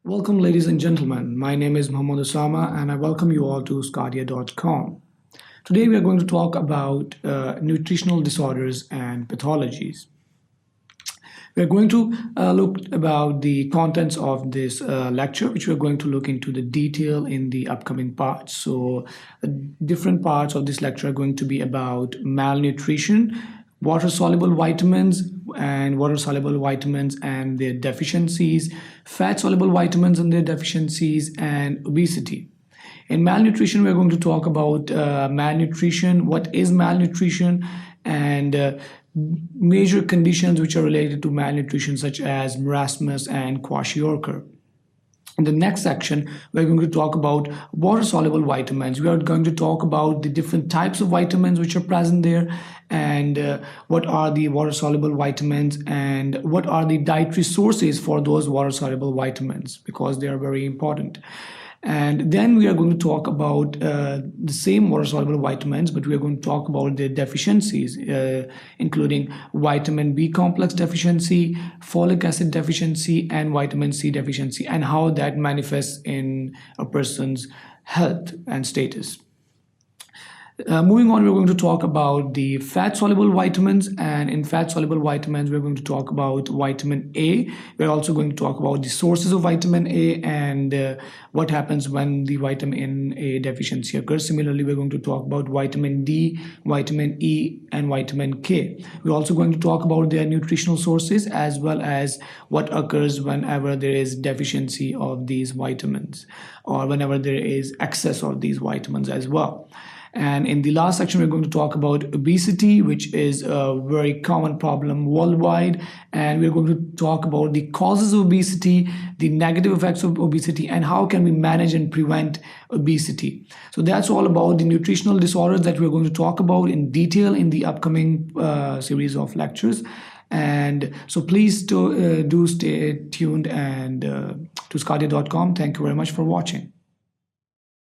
Welcome, ladies and gentlemen. My name is Mohammad Osama, and I welcome you all to sqadia.com. Today, we are going to talk about nutritional disorders and pathologies. We are going to look about the contents of this lecture, which we are going to look into the detail in the upcoming parts. So, different parts of this lecture are going to be about malnutrition, water-soluble vitamins and their deficiencies, fat-soluble vitamins and their deficiencies, and obesity. In malnutrition, we're going to talk about malnutrition, what is malnutrition, and major conditions which are related to malnutrition, such as marasmus and kwashiorkor. In the next section, we're going to talk about water-soluble vitamins. We are going to talk about the different types of vitamins which are present there, and what are the water-soluble vitamins, and what are the dietary sources for those water-soluble vitamins, because they are very important. And then we are going to talk about the same water-soluble vitamins, but we are going to talk about their deficiencies, including vitamin B complex deficiency, folic acid deficiency, and vitamin C deficiency, and how that manifests in a person's health and status. Moving on, we're going to talk about the fat-soluble vitamins, and in fat-soluble vitamins, we're going to talk about vitamin A. We're also going to talk about the sources of vitamin A and what happens when the vitamin A deficiency occurs. Similarly, we're going to talk about vitamin D, vitamin E, and vitamin K. We're also going to talk about their nutritional sources, as well as what occurs whenever there is deficiency of these vitamins, or whenever there is excess of these vitamins as well. And in the last section, we're going to talk about obesity, which is a very common problem worldwide. And we're going to talk about the causes of obesity, the negative effects of obesity, and how can we manage and prevent obesity. So that's all about the nutritional disorders that we're going to talk about in detail in the upcoming series of lectures. And so please do stay tuned and to sqadia.com. Thank you very much for watching.